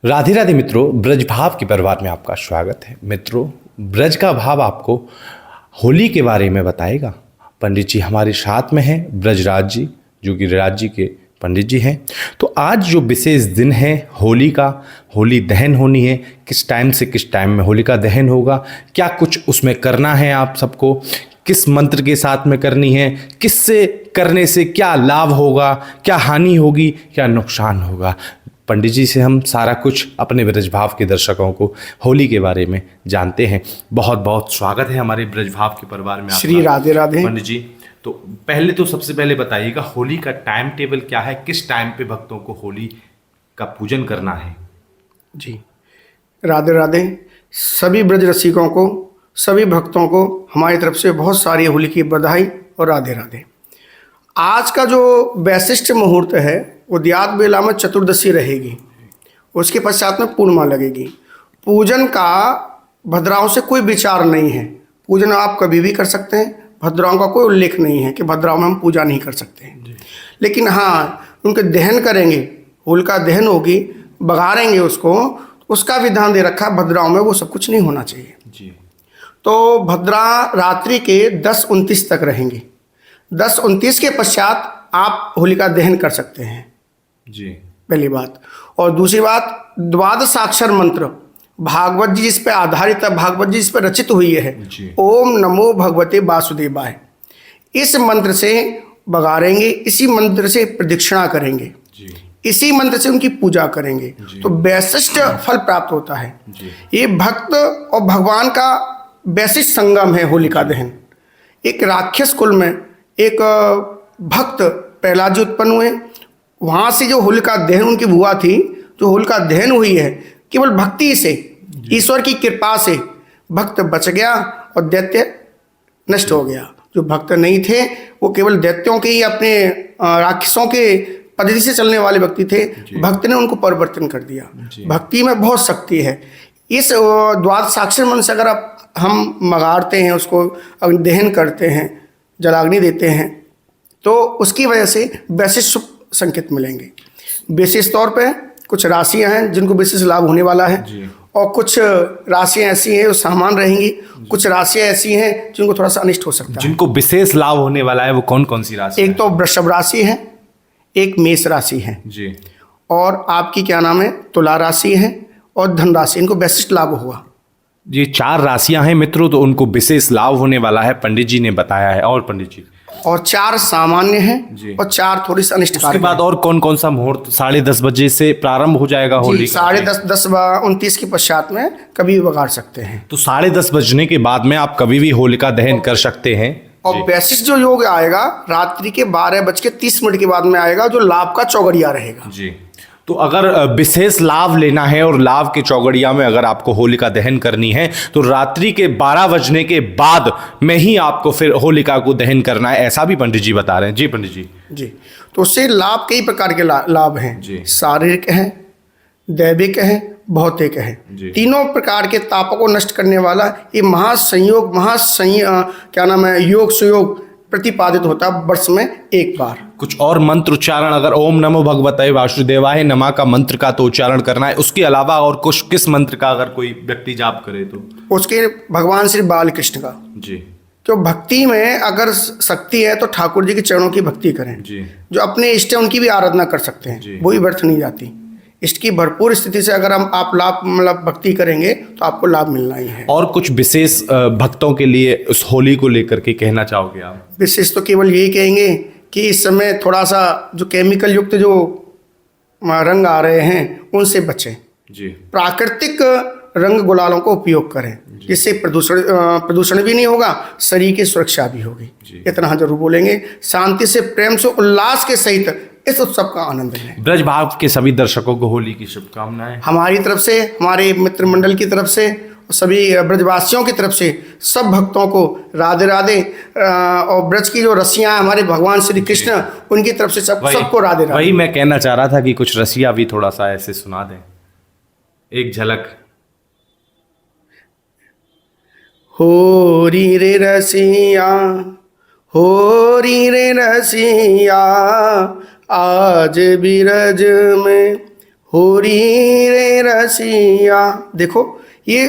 राधे राधे मित्रों, ब्रज भाव के परिवार में आपका स्वागत है। मित्रों, ब्रज का भाव आपको होली के बारे में बताएगा। पंडित जी हमारे साथ में हैं, ब्रजराज जी, जो कि राज जी के पंडित जी हैं। तो आज जो विशेष दिन है होली का, होली दहन होनी है। किस टाइम से किस टाइम में होलिका दहन होगा, क्या कुछ उसमें करना है आप सबको, किस मंत्र के साथ में करनी है, किससे करने से क्या लाभ होगा, क्या हानि होगी, क्या नुकसान होगा, पंडित जी से हम सारा कुछ अपने ब्रजभाव के दर्शकों को होली के बारे में जानते हैं। बहुत बहुत स्वागत है हमारे ब्रजभाव के परिवार में। श्री राधे राधे। पंडित जी, तो पहले तो सबसे पहले बताइएगा होली का टाइम टेबल क्या है, किस टाइम पे भक्तों को होली का पूजन करना है। जी राधे राधे। सभी ब्रज रसिकों को, सभी भक्तों को हमारी तरफ से बहुत सारी होली की बधाई और राधे राधे। आज का जो वैशिष्ट मुहूर्त है उद्यात बेला में चतुर्दशी रहेगी, उसके पश्चात में पूर्णिमा लगेगी। पूजन का भद्राओं से कोई विचार नहीं है। पूजन आप कभी भी कर सकते हैं, भद्राओं का कोई उल्लेख नहीं है कि भद्राओं में हम पूजा नहीं कर सकते हैं। लेकिन हाँ, उनके दहन करेंगे, होलिका दहन होगी, बघारेंगे उसको, उसका विधान दे रखा है भद्राओं में, वो सब कुछ नहीं होना चाहिए जी। तो भद्रा रात्रि के 10-29 तक रहेंगे। 10-29 के पश्चात आप होलिका दहन कर सकते हैं, जी। पहली बात। और दूसरी बात, द्वादशाक्षर मंत्र भागवत जी जिस पे आधारित है, भागवत जी जिस पे रचित हुई है, ओम नमो भगवते वासुदेवाय, इस मंत्र से बघारेंगे, इसी मंत्र से प्रदक्षिणा करेंगे, इसी मंत्र से उनकी पूजा करेंगे, तो वैशिष्ट फल प्राप्त होता है। ये भक्त और भगवान का वैशिष्ट संगम है होलिका दहन। एक राक्षस कुल में एक भक्त प्रहलाद जी उत्पन्न हुए, वहाँ से जो होलिका दहन उनकी बुआ थी, जो होलिका दहन हुई है केवल भक्ति से, ईश्वर की कृपा से भक्त बच गया और दैत्य नष्ट हो गया। जो भक्त नहीं थे वो केवल दैत्यों के ही, अपने राक्षसों के पद्धति से चलने वाले व्यक्ति थे, भक्त ने उनको परिवर्तन कर दिया। भक्ति में बहुत शक्ति है। इस द्वादशाक्षर मंत्र से अगर हम मगाड़ते हैं, उसको दहन करते हैं, जलाग्नि देते हैं, तो उसकी वजह से वैशिष्ट संकेत मिलेंगे। विशेष तौर पे कुछ राशियां हैं जिनको विशेष लाभ होने वाला है, और कुछ राशियां ऐसी हैं जो सामान्य रहेंगी, कुछ राशियां ऐसी हैं जिनको थोड़ा सा अनिष्ट हो सकता है। जिनको विशेष लाभ होने वाला है वो कौन कौन सी राशि? एक तो वृषभ राशि है, एक मेष राशि है जी, और आपकी क्या नाम है, तुला राशि है और धन राशि, इनको वैशिष्ट लाभ हुआ। ये 4 राशियां हैं मित्रों, तो उनको विशेष लाभ होने वाला है, पंडित जी ने बताया है। और पंडित जी, और 4 सामान्य हैं और 4 थोड़ी सी अनिष्ट। उसके बाद और कौन कौन सा मुहूर्त? 10:30 बजे से प्रारंभ हो जाएगा होली? 10:30-10:29 के पश्चात में कभी भी बघाड़ सकते हैं। तो 10:30 बजने के बाद में आप कभी भी होलिका दहन कर सकते हैं। और वैशिष्ट जो योग आएगा रात्रि के 12:30 के बाद में आएगा, जो लाभ का चौगड़िया रहेगा। जी। तो अगर विशेष लाभ लेना है और लाभ के चौगड़िया में अगर आपको होलिका दहन करनी है तो रात्रि के 12 बजने के बाद में ही आपको फिर होलिका को दहन करना है, ऐसा भी पंडित जी बता रहे हैं। जी पंडित जी। जी, तो उससे लाभ कई प्रकार के लाभ हैं। शारीरिक हैं, दैविक हैं, भौतिक हैं। तीनों प्रकार के तापों को नष्ट करने वाला ये महासंयोग, क्या नाम है, योग सुयोग प्रतिपादित होता है वर्ष में एक बार। कुछ और मंत्र उच्चारण, अगर ओम नमो भगवते वासुदेवाय नमः का मंत्र का तो उच्चारण करना है, उसके अलावा और कुछ किस मंत्र का अगर कोई व्यक्ति जाप करे तो? उसके भगवान श्री बालकृष्ण का। जी। तो भक्ति में अगर शक्ति है तो ठाकुर जी के चरणों की भक्ति करें। जी। जो अपने इष्ट है उनकी भी आराधना कर सकते हैं, वो भी व्यर्थ नहीं जाती। इष्ट की भरपूर स्थिति से अगर आप लाभ, मतलब भक्ति करेंगे तो आपको लाभ मिलना ही है। और कुछ विशेष भक्तों के लिए उस होली को लेकर के कहना चाहोगे आप? विशेष तो केवल यही कहेंगे कि इस समय थोड़ा सा जो केमिकल युक्त जो रंग आ रहे हैं उनसे बचें। जी। प्राकृतिक रंग गुलालों का उपयोग करें, जिससे प्रदूषण भी नहीं होगा, शरीर की सुरक्षा भी होगी। इतना जरूर बोलेंगे। शांति से, प्रेम से, उल्लास के सहित इस उत्सव का आनंद लें। ब्रज भाव के सभी दर्शकों को होली की शुभकामनाएं हमारी तरफ से, हमारे मित्र मंडल की तरफ से, सभी ब्रजवासियों की तरफ से सब भक्तों को राधे राधे। और ब्रज की जो रसियां हमारे भगवान श्री कृष्ण, उनकी तरफ से सबको राधे राधे। वही मैं कहना चाह रहा था कि कुछ रसिया भी थोड़ा सा ऐसे सुना दें, एक झलक। होरी रे रसिया, होरी रे रसिया, आज बिरज में होरी रे रसिया। देखो ये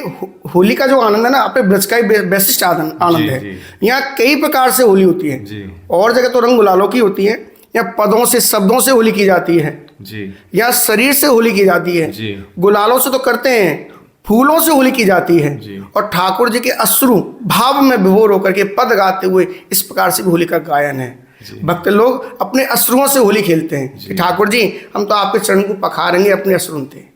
होली का जो आनंद है ना, अपने ब्रज का ही बेसिस्ट आनंद है। यहाँ कई प्रकार से होली होती है। और जगह तो रंग गुलालों की होती है, या पदों से शब्दों से होली की जाती है जी, या शरीर से होली की जाती है जी। गुलालों से तो करते हैं, फूलों से होली की जाती है जी। और ठाकुर जी के अश्रु भाव में विभोर होकर के पद गाते हुए इस प्रकार से होली का गायन है। भक्त लोग अपने अश्रुओं से होली खेलते हैं कि ठाकुर जी हम तो आपके चरण को पखारेंगे अपने अश्रुओं से।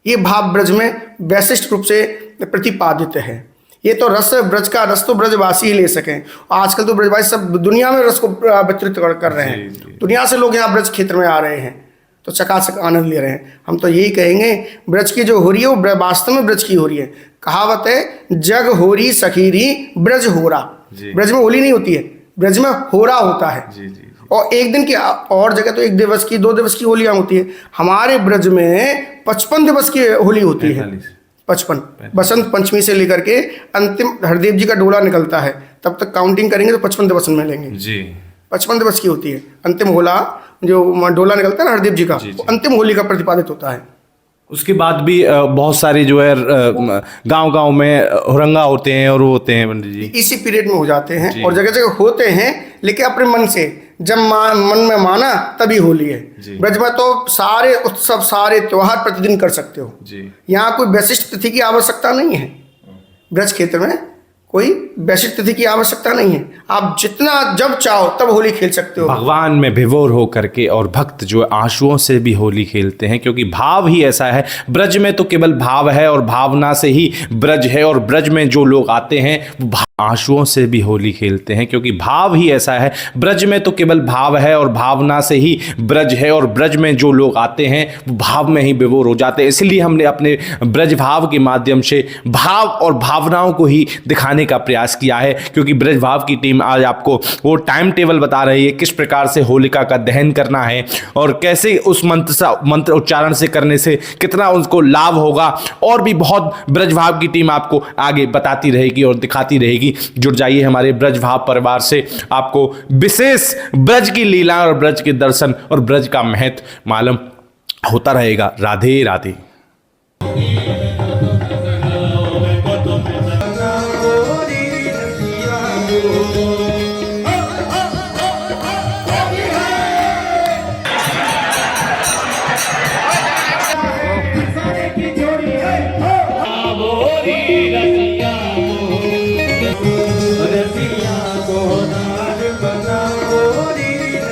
ये भाव ब्रज में वैशिष्ट रूप से प्रतिपादित है। ये तो रस, ब्रज का रस तो ब्रजवासी ही ले सकें। आजकल तो ब्रजवासी सब दुनिया में रस को वितरित कर रहे हैं। दुनिया से लोग यहाँ ब्रज क्षेत्र में आ रहे हैं तो चकाचक आनंद ले रहे हैं। हम तो यही कहेंगे ब्रज की जो हो रही है वो वास्तव में ब्रज की हो रही है। कहावत है जग होरी सखीरी ब्रज होरा। ब्रज में होली नहीं होती है, ब्रज में होरा होता है। और एक दिन की, और जगह तो 1 दिवस की 2 दिवस की होलियां होती है। हमारे ब्रज में 55 दिवस की होली होती है। 55 बसंत पंचमी से लेकर के अंतिम हरदेव जी का डोला निकलता है, तब तक काउंटिंग करेंगे तो 55 दिवस मिलेंगे जी। 55 दिवस की होती है। अंतिम होला जो डोला निकलता है ना हरदेव जी का, वो अंतिम होली का प्रतिपादित होता है। उसके बाद भी बहुत सारे जो है गांव-गांव में हुरंगा होते हैं और वो होते हैं पंडित जी, इसी पीरियड में हो जाते हैं और जगह जगह होते हैं, लेकिन अपने मन से जब मन में माना तभी होली है। ब्रज में तो सारे उत्सव सारे त्योहार प्रतिदिन कर सकते हो। यहाँ कोई विशिष्ट तिथि की आवश्यकता नहीं है। ब्रज क्षेत्र में कोई वैश्विक तिथि की आवश्यकता नहीं है। आप जितना जब चाहो तब होली खेल सकते हो। भगवान में विभोर हो करके, और भक्त जो आंसुओं से भी होली खेलते हैं, क्योंकि भाव ही ऐसा है। ब्रज में तो केवल भाव है और भावना से ही ब्रज है, और ब्रज में जो लोग आते हैं वो आंसुओं से भी होली खेलते हैं, क्योंकि भाव ही ऐसा है। ब्रज में तो केवल भाव है और भावना से ही ब्रज है, और ब्रज में जो लोग आते हैं वो भाव में ही विभोर हो जाते हैं। इसलिए हमने अपने ब्रज भाव के माध्यम से भाव और भावनाओं को ही दिखाने का प्रयास किया है, क्योंकि ब्रज भाव की टीम आज आपको वो टाइम टेबल बता रही है किस प्रकार से होलिका का दहन करना है और कैसे उस मंत्र उच्चारण से करने से कितना उनको लाभ होगा, और भी बहुत ब्रज भाव की टीम आपको आगे बताती रहेगी और दिखाती रहेगी। जुड़ जाइए हमारे ब्रज भाव परिवार से, आपको विशेष ब्रज की लीला और ब्रज के दर्शन और ब्रज का महत्व मालूम होता रहेगा। राधे राधे।